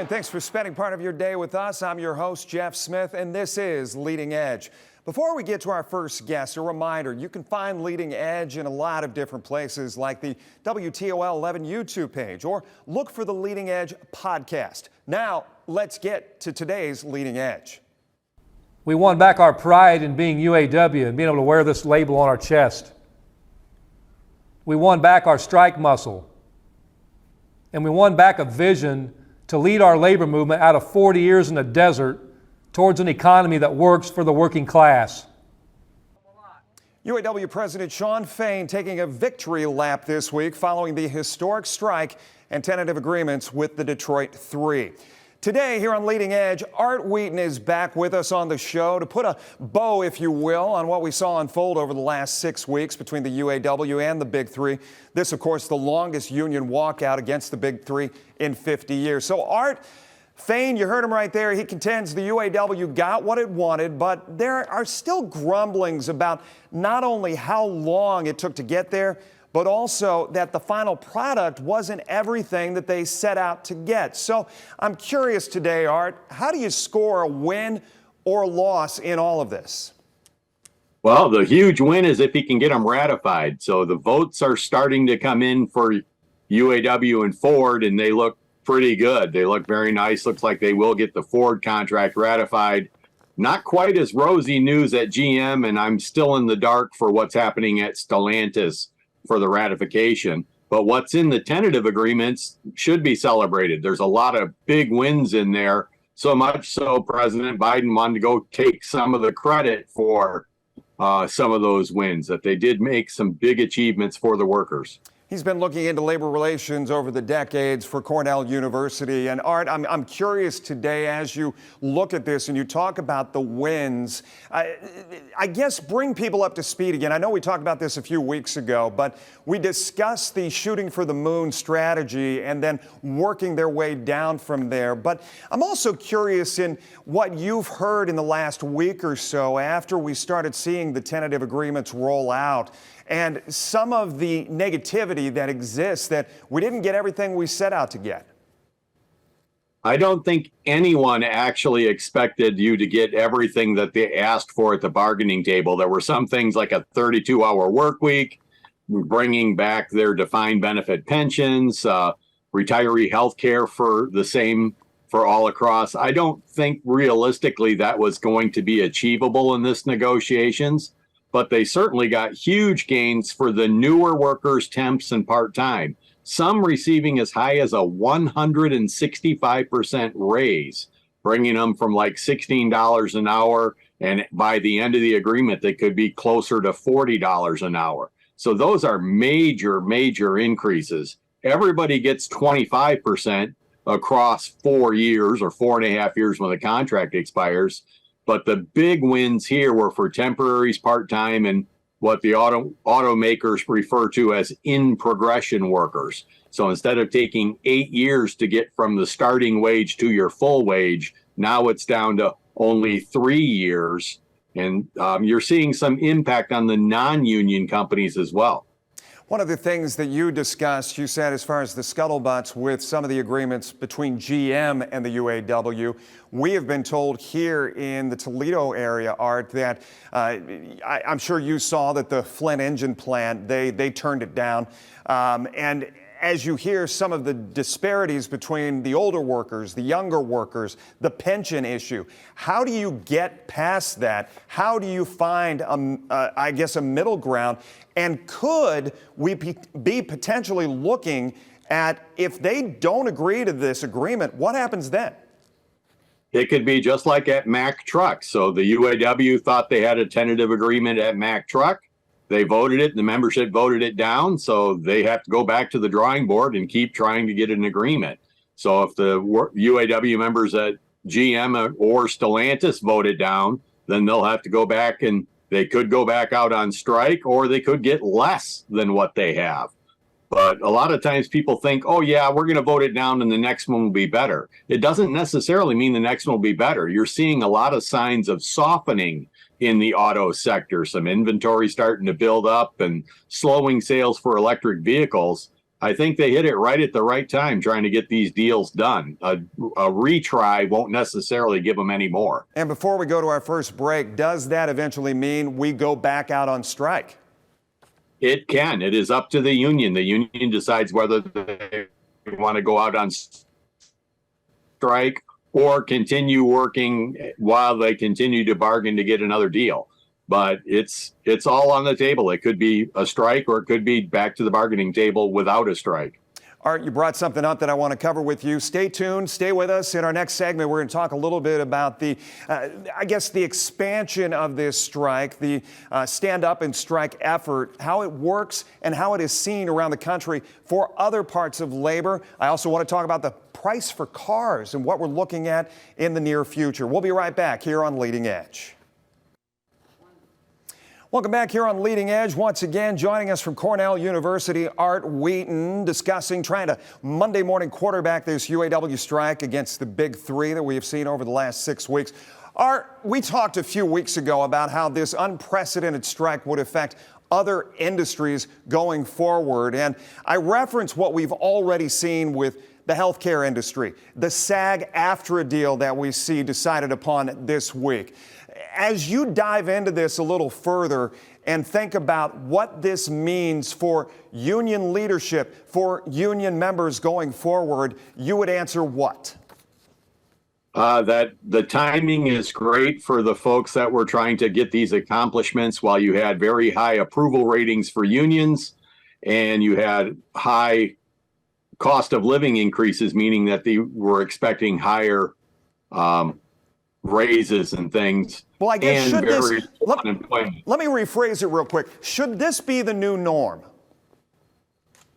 morning. Thanks for spending part of your day with us. I'm your host, Jeff Smith, and this is Leading Edge. Before we get to our first guest, a reminder, you can find Leading Edge in a lot of different places like the WTOL 11 YouTube page, or look for the Leading Edge podcast. Now, let's get to today's Leading Edge. We won back our pride in being UAW and being able to wear this label on our chest. We won back our strike muscle. And we won back a vision to lead our labor movement out of 40 years in the desert towards an economy that works for the working class. UAW President Shawn Fain taking a victory lap this week following the historic strike and tentative agreements with the Detroit Three. Today, here on Leading Edge, Art Wheaton is back with us on the show to put a bow, if you will, on what we saw unfold over the last 6 weeks between the UAW and the Big Three. This, of course, the longest union walkout against the Big Three in 50 years. So, Art, Fain, you heard him right there. He contends the UAW got what it wanted, but there are still grumblings about not only how long it took to get there, but also that the final product wasn't everything that they set out to get. So I'm curious today, Art, how do you score a win or loss in all of this? Well, the huge win is if he can get them ratified. So the votes are starting to come in for UAW and Ford, and they look pretty good. They look very nice. Looks like they will get the Ford contract ratified. Not quite as rosy news at GM, and I'm still in the dark for what's happening at Stellantis for the ratification. But what's in the tentative agreements should be celebrated. There's a lot of big wins in there, so much so President Biden wanted to go take some of the credit for some of those wins, that they did make some big achievements for the workers. He's been looking into labor relations over the decades for Cornell University. And Art, I'm curious today, as you look at this and you talk about the wins, I guess bring people up to speed again. I know we talked about this a few weeks ago, but we discussed the shooting for the moon strategy and then working their way down from there. But I'm also curious in what you've heard in the last week or so after we started seeing the tentative agreements roll out, and some of the negativity that exists that we didn't get everything we set out to get. I don't think anyone actually expected you to get everything that they asked for at the bargaining table. There were some things like a 32-hour work week, bringing back their defined benefit pensions, retiree health care for the same for all across. I don't think realistically that was going to be achievable in this negotiations. But they certainly got huge gains for the newer workers, temps, and part-time, some receiving as high as a 165% raise, bringing them from like $16 an hour, and by the end of the agreement, they could be closer to $40 an hour. So those are major, major increases. Everybody gets 25% across 4 years or 4.5 years when the contract expires. But the big wins here were for temporaries, part-time, and what the automakers refer to as in-progression workers. So instead of taking 8 years to get from the starting wage to your full wage, now it's down to only 3 years. And you're seeing some impact on the non-union companies as well. One of the things that you discussed, you said, as far as the scuttlebutts with some of the agreements between GM and the UAW, we have been told here in the Toledo area, Art, that I'm sure you saw that the Flint engine plant, they turned it down. And as you hear some of the disparities between the older workers, the younger workers, the pension issue, how do you get past that? How do you find, I guess, a middle ground? And could we be potentially looking at, if they don't agree to this agreement, what happens then? It could be just like at Mack Truck. So the UAW thought they had a tentative agreement at Mack Truck. They voted it, the membership voted it down, so they have to go back to the drawing board and keep trying to get an agreement. So if the UAW members at GM or Stellantis voted down, then they'll have to go back, and they could go back out on strike, or they could get less than what they have. But a lot of times people think, oh yeah, we're going to vote it down and the next one will be better. It doesn't necessarily mean the next one will be better. You're seeing a lot of signs of softening in the auto sector, some inventory starting to build up and slowing sales for electric vehicles. I think they hit it right at the right time trying to get these deals done. A retry won't necessarily give them any more. And before we go to our first break, does that eventually mean we go back out on strike? It can. It is up to the union. The union decides whether they want to go out on strike or continue working while they continue to bargain to get another deal. But it's all on the table. It could be a strike or it could be back to the bargaining table without a strike. Art, you brought something up that I want to cover with you. Stay tuned. Stay with us. In our next segment, we're going to talk a little bit about the expansion of this strike, the stand up and strike effort, how it works and how it is seen around the country for other parts of labor. I also want to talk about the price for cars and what we're looking at in the near future. We'll be right back here on Leading Edge. Welcome back here on Leading Edge. Once again, joining us from Cornell University, Art Wheaton, discussing trying to Monday morning quarterback this UAW strike against the big three that we have seen over the last 6 weeks. Art, we talked a few weeks ago about how this unprecedented strike would affect other industries going forward. And I referenced what we've already seen with the healthcare industry, the SAG-AFTRA deal that we see decided upon this week. As you dive into this a little further and think about what this means for union leadership, for union members going forward, you would answer what? That the timing is great for the folks that were trying to get these accomplishments while you had very high approval ratings for unions and you had high cost of living increases, meaning that they were expecting higher raises and things. Well, I guess let me rephrase it real quick. Should this be the new norm?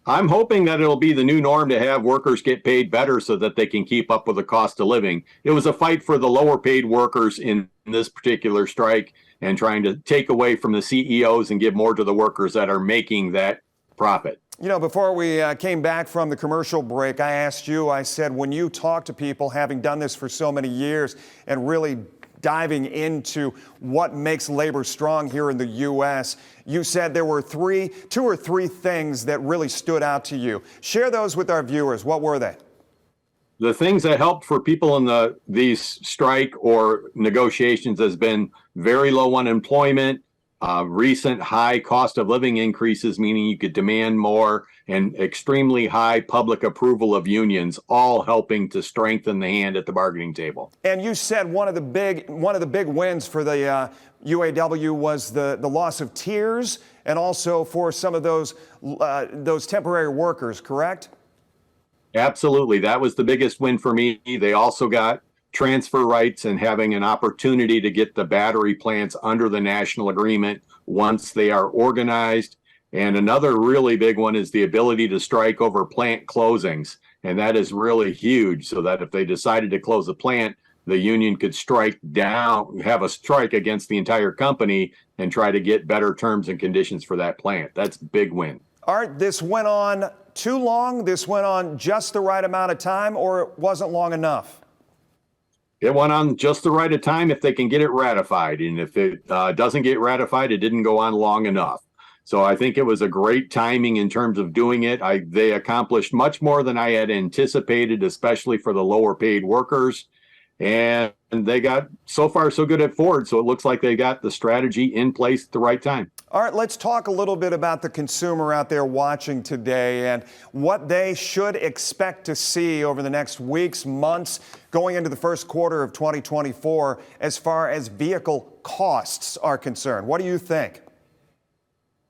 I'm hoping that it'll be the new norm to have workers get paid better so that they can keep up with the cost of living. It was a fight for the lower paid workers in this particular strike and trying to take away from the CEOs and give more to the workers that are making that profit. You know, before we came back from the commercial break, I asked you, I said, when you talk to people having done this for so many years and really diving into what makes labor strong here in the U.S., you said there were two or three things that really stood out to you. Share those with our viewers. What were they? The things that helped for people in these strike or negotiations has been very low unemployment, recent high cost of living increases, meaning you could demand more, and extremely high public approval of unions, all helping to strengthen the hand at the bargaining table. And you said one of the big wins for the UAW was the loss of tiers, and also for some of those temporary workers, correct? Absolutely. That was the biggest win for me. They also got transfer rights and having an opportunity to get the battery plants under the national agreement once they are organized. And another really big one is the ability to strike over plant closings. And that is really huge, so that if they decided to close a plant, the union could strike down, have a strike against the entire company and try to get better terms and conditions for that plant. That's a big win. Art, this went on too long? This went on just the right amount of time, or it wasn't long enough? It went on just the right time if they can get it ratified. And if it doesn't get ratified, it didn't go on long enough. So I think it was a great timing in terms of doing it. They accomplished much more than I had anticipated, especially for the lower paid workers. And they got so far so good at Ford. So it looks like they got the strategy in place at the right time. All right, let's talk a little bit about the consumer out there watching today and what they should expect to see over the next weeks, months, going into the first quarter of 2024 as far as vehicle costs are concerned. What do you think?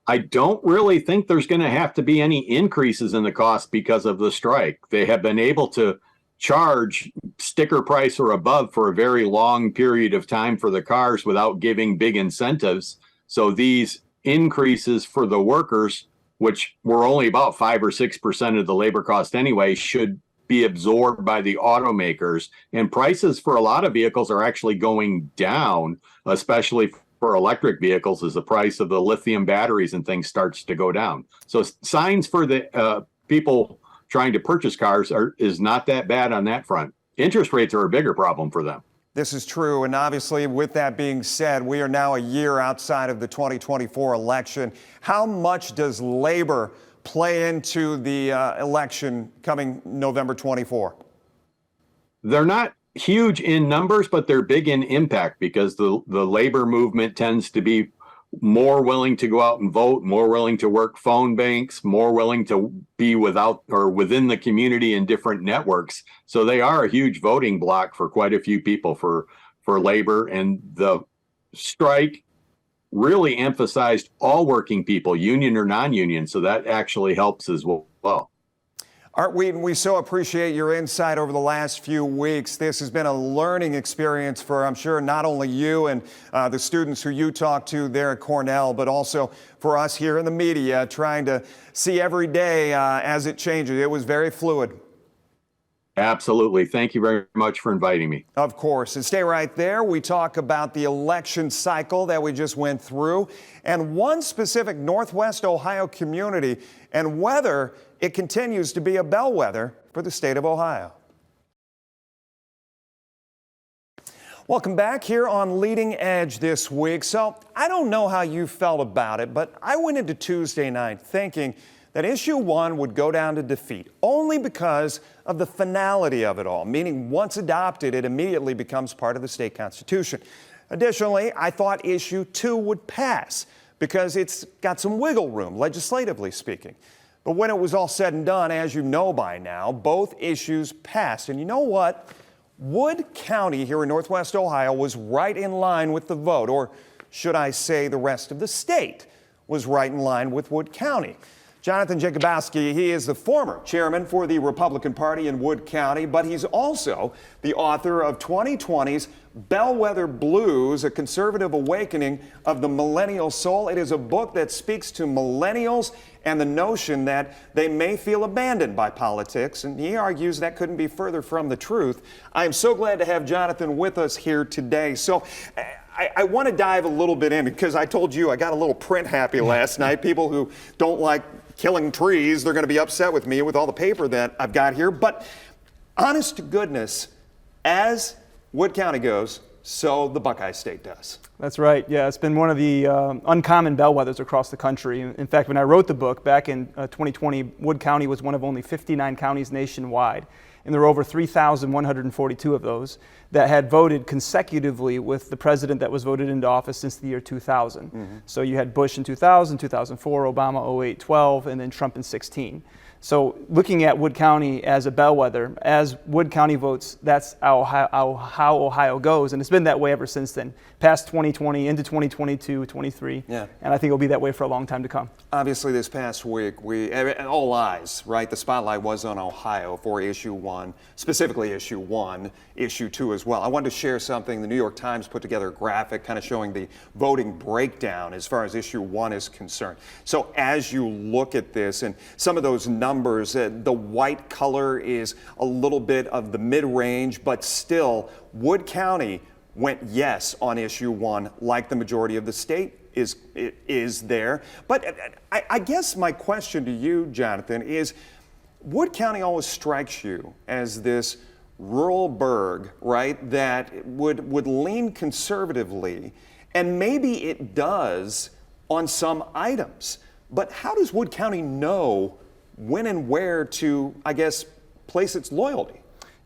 I don't really think there's going to have to be any increases in the cost because of the strike. They have been able to charge sticker price or above for a very long period of time for the cars without giving big incentives. So these increases for the workers, which were only about 5 or 6% of the labor cost anyway, should be absorbed by the automakers. And prices for a lot of vehicles are actually going down, especially for electric vehicles, as the price of the lithium batteries and things starts to go down. So signs for the people trying to purchase cars is not that bad on that front. Interest rates are a bigger problem for them. This is true. And obviously, with that being said, we are now a year outside of the 2024 election. How much does labor play into the election coming November 24? They're not huge in numbers, but they're big in impact because the labor movement tends to be more willing to go out and vote, more willing to work phone banks, more willing to be without or within the community in different networks. So they are a huge voting bloc for quite a few people for labor. And the strike really emphasized all working people, union or non-union. So that actually helps as well. Art Wheaton, we so appreciate your insight over the last few weeks. This has been a learning experience for, I'm sure, not only you and the students who you talk to there at Cornell, but also for us here in the media trying to see every day as it changes. It was very fluid. Absolutely. Thank you very much for inviting me. Of course. And stay right there. We talk about the election cycle that we just went through and one specific Northwest Ohio community and whether it continues to be a bellwether for the state of Ohio. Welcome back here on Leading Edge this week. So I don't know how you felt about it, but I went into Tuesday night thinking that issue 1 would go down to defeat only because of the finality of it all, meaning once adopted, it immediately becomes part of the state constitution. Additionally, I thought issue 2 would pass because it's got some wiggle room, legislatively speaking. But when it was all said and done, as you know by now, both issues passed. And you know what? Wood County here in Northwest Ohio was right in line with the vote, or should I say the rest of the state was right in line with Wood County. Jonathan Jakubowski, he is the former chairman for the Republican Party in Wood County, but he's also the author of 2020's Bellwether Blues, a conservative awakening of the millennial soul. It is a book that speaks to millennials and the notion that they may feel abandoned by politics, and he argues that couldn't be further from the truth. I am so glad to have Jonathan with us here today. So I want to dive a little bit in because I told you I got a little print happy last night. People who don't like killing trees, they're going to be upset with me with all the paper that I've got here. But honest to goodness, as Wood County goes, so the Buckeye State does. That's right. Yeah, it's been one of the uncommon bellwethers across the country. In fact, when I wrote the book back in 2020, Wood County was one of only 59 counties nationwide. And there were over 3,142 of those that had voted consecutively with the president that was voted into office since the year 2000. Mm-hmm. So you had Bush in 2000, 2004, Obama 08, 12, and then Trump in 16. So looking at Wood County as a bellwether, as Wood County votes, that's how Ohio goes. And it's been that way ever since then, past 2020 into 2022, 23. Yeah. And I think it'll be that way for a long time to come. Obviously, this past week, all eyes, right? The spotlight was on Ohio for issue 1, specifically issue 1, issue 2 as well. I wanted to share something. The New York Times put together a graphic kind of showing the voting breakdown as far as issue 1 is concerned. So as you look at this and some of those numbers, the white color is a little bit of the mid-range, but still Wood County went yes on issue 1 like the majority of the state is there. But I guess my question to you, Jonathan, is Wood County always strikes you as this rural burg, right, that would lean conservatively, and maybe it does on some items. But how does Wood County know when and where to, I guess, place its loyalty?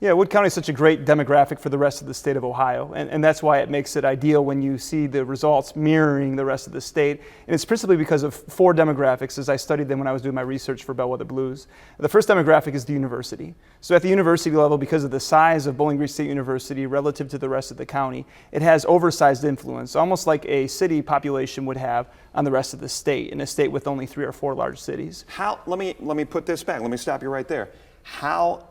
Yeah, Wood County is such a great demographic for the rest of the state of Ohio, and that's why it makes it ideal when you see the results mirroring the rest of the state. And it's principally because of 4 demographics as I studied them when I was doing my research for Bellwether Blues. The first demographic is the university. So at the university level, because of the size of Bowling Green State University relative to the rest of the county, it has oversized influence, almost like a city population would have on the rest of the state, in a state with only 3 or 4 large cities. Let me put this back. Let me stop you right there. How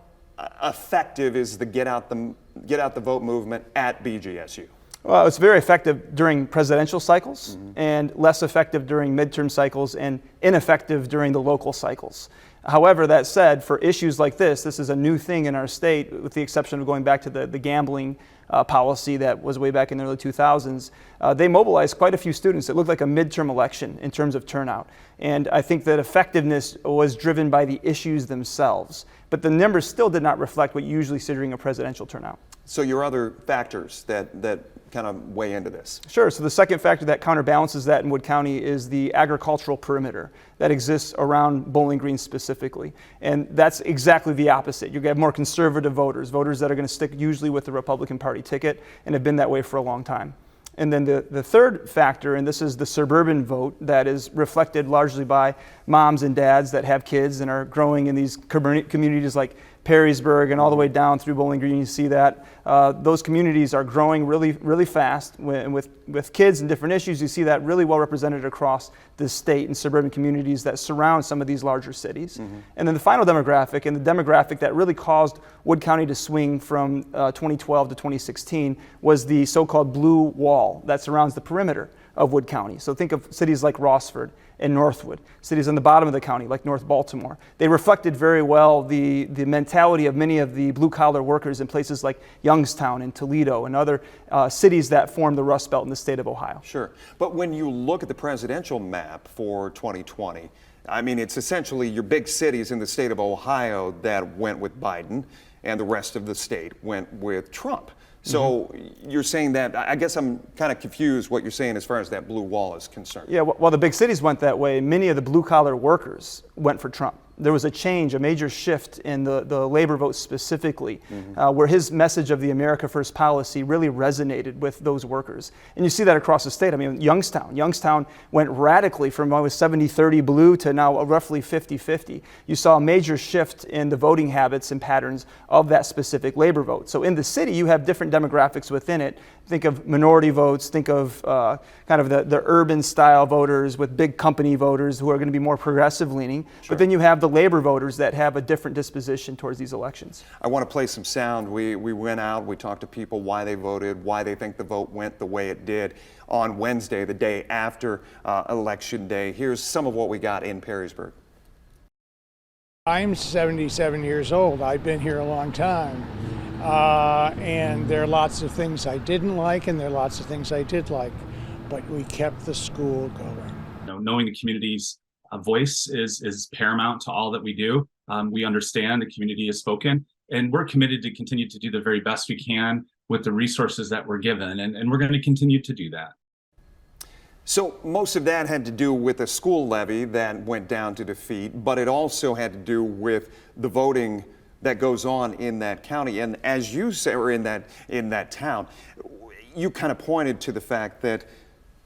effective is the get out the vote movement at BGSU? Well, it's very effective during presidential cycles, mm-hmm. and less effective during midterm cycles, and ineffective during the local cycles. However, that said, for issues like this is a new thing in our state, with the exception of going back to the gambling policy that was way back in the early 2000s. They mobilized quite a few students. It looked like a midterm election in terms of turnout. And I think that effectiveness was driven by the issues themselves. But the numbers still did not reflect what you usually see during a presidential turnout. So your other factors that kind of weigh into this? Sure. So the second factor that counterbalances that in Wood County is the agricultural perimeter that exists around Bowling Green specifically. And that's exactly the opposite. You have more conservative voters that are going to stick usually with the Republican Party ticket and have been that way for a long time. And then the third factor, and this is the suburban vote that is reflected largely by moms and dads that have kids and are growing in these communities like Perrysburg and all the way down through Bowling Green. You see that those communities are growing really, really fast. With kids and different issues, you see that really well represented across the state and suburban communities that surround some of these larger cities. And then the final demographic, and the demographic that really caused Wood County to swing from 2012 to 2016, was the so-called blue wall that surrounds the perimeter of Wood County. So think of cities like Rossford and Northwood, cities on the bottom of the county like North Baltimore. They reflected very well the mentality of many of the blue-collar workers in places like Youngstown and Toledo and other cities that form the Rust Belt in the state of Ohio. Sure. But when you look at the presidential map for 2020, I mean, it's essentially your big cities in the state of Ohio that went with Biden, and the rest of the state went with Trump. So you're saying that, I guess I'm kind of confused what you're saying as far as that blue wall is concerned. Yeah, while the big cities went that way, many of the blue-collar workers went for Trump. There was a change, a major shift in the labor vote specifically, where his message of the America First policy really resonated with those workers. And you see that across the state. I mean, Youngstown went radically from 70-30 blue to now roughly 50-50. You saw a major shift in the voting habits and patterns of that specific labor vote. So in the city, you have different demographics within it. Think of minority votes, think of kind of the urban style voters with big company voters who are going to be more progressive leaning. Sure. But then you have the labor voters that have a different disposition towards these elections. I want to play some sound. We went out, we talked to people why they voted, why they think the vote went the way it did on Wednesday, the day after Election Day. Here's some of what we got in Perrysburg. I'm 77 years old. I've been here a long time. And there are lots of things I didn't like, and there are lots of things I did like, but we kept the school going. Knowing the community's voice is paramount to all that we do. We understand the community has spoken, and we're committed to continue to do the very best we can with the resources that we're given, and we're going to continue to do that. So most of that had to do with a school levy that went down to defeat, but it also had to do with the voting that goes on in that county. And as you say, or in that town, you kind of pointed to the fact that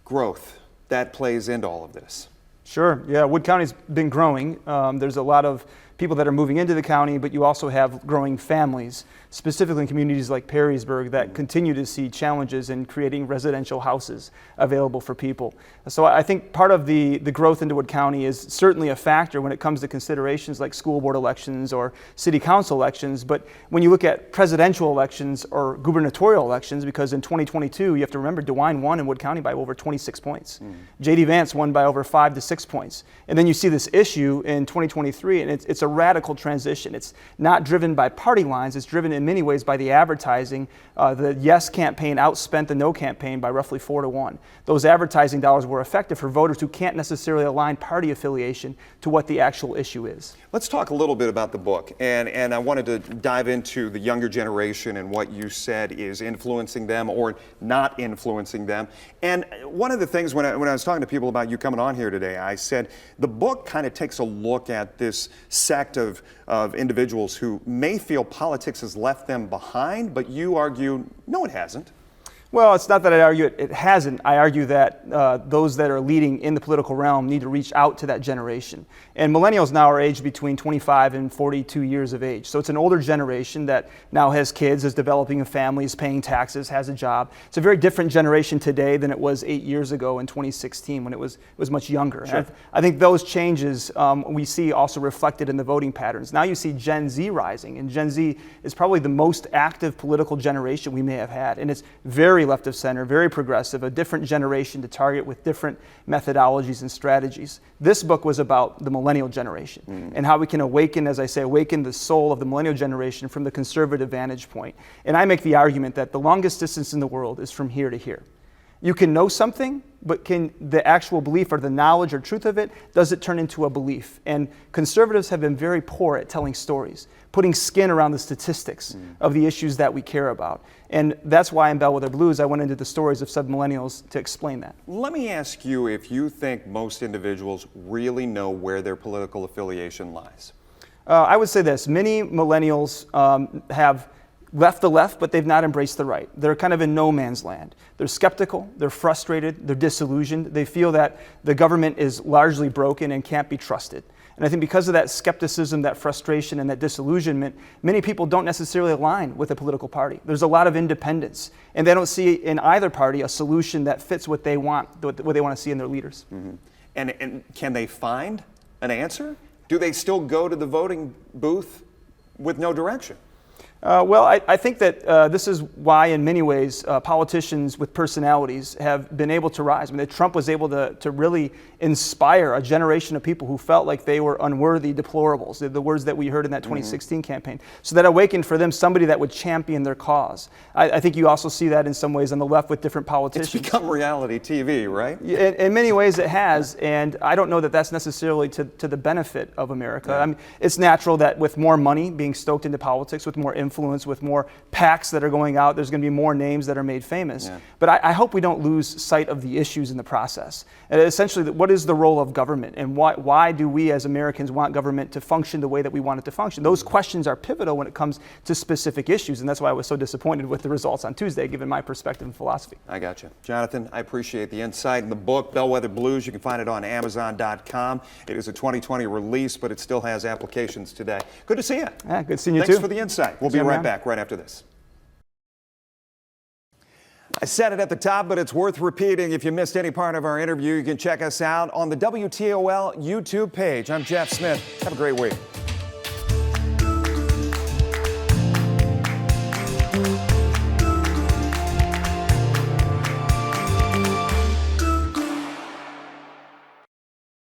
growth, that plays into all of this. Sure, yeah, Wood County's been growing. There's a lot of people that are moving into the county, but you also have growing families, specifically in communities like Perrysburg that continue to see challenges in creating residential houses available for people. So I think part of the growth into Wood County is certainly a factor when it comes to considerations like school board elections or city council elections. But when you look at presidential elections or gubernatorial elections, because in 2022, you have to remember DeWine won in Wood County by over 26 points. J.D. Vance won by over 5 to 6 points. And then you see this issue in 2023, and it's a radical transition. It's not driven by party lines. It's driven in many ways by the advertising. The yes campaign outspent the no campaign by roughly 4 to 1. Those advertising dollars were effective for voters who can't necessarily align party affiliation to what the actual issue is. Let's talk a little bit about the book. And I wanted to dive into the younger generation and what you said is influencing them or not influencing them. And one of the things when I was talking to people about you coming on here today, I said the book kind of takes a look at this sect of individuals who may feel politics has left them behind, but you argue, no, it hasn't. Well, it's not that I argue it hasn't. I argue that those that are leading in the political realm need to reach out to that generation. And millennials now are aged between 25 and 42 years of age. So it's an older generation that now has kids, is developing a family, is paying taxes, has a job. It's a very different generation today than it was 8 years ago in 2016 when it was much younger. Sure. I think those changes we see also reflected in the voting patterns. Now you see Gen Z rising, and Gen Z is probably the most active political generation we may have had. And it's very left of center, very progressive, a different generation to target with different methodologies and strategies. This book was about the millennial generation and how we can awaken, as I say, awaken the soul of the millennial generation from the conservative vantage point. And I make the argument that the longest distance in the world is from here to here. You can know something, but can the actual belief or the knowledge or truth of it, does it turn into a belief? And conservatives have been very poor at telling stories, putting skin around the statistics of the issues that we care about. And that's why in Bellwether Blues, I went into the stories of submillennials to explain that. Let me ask you if you think most individuals really know where their political affiliation lies. I would say this, many millennials have left the left, but they've not embraced the right. They're kind of in no man's land. They're skeptical, they're frustrated, they're disillusioned. They feel that the government is largely broken and can't be trusted. And I think because of that skepticism, that frustration, and that disillusionment, many people don't necessarily align with a political party. There's a lot of independence, and they don't see in either party a solution that fits what they want, what they want to see in their leaders. Mm-hmm. And can they find an answer? Do they still go to the voting booth with no direction? Well, I think that this is why, in many ways, politicians with personalities have been able to rise. I mean, that Trump was able to really inspire a generation of people who felt like they were unworthy deplorables, the words that we heard in that 2016 campaign. So that awakened for them somebody that would champion their cause. I think you also see that in some ways on the left with different politicians. It's become reality TV, right? In many ways it has, and I don't know that that's necessarily to the benefit of America. Yeah. I mean, it's natural that with more money being stoked into politics, with more influence, with more PACs that are going out, there's going to be more names that are made famous. Yeah. But I hope we don't lose sight of the issues in the process. And essentially, what is the role of government, and why do we as Americans want government to function the way that we want it to function? Those questions are pivotal when it comes to specific issues, and that's why I was so disappointed with the results on Tuesday, given my perspective and philosophy. I got you. Jonathan, I appreciate the insight in the book, Bellwether Blues. You can find it on Amazon.com. It is a 2020 release, but it still has applications today. Good to see you. Yeah, good seeing you too. Thanks for the insight. We'll be right back right after this. I said it at the top, but it's worth repeating. If you missed any part of our interview, you can check us out on the WTOL YouTube page. I'm Jeff Smith. Have a great week.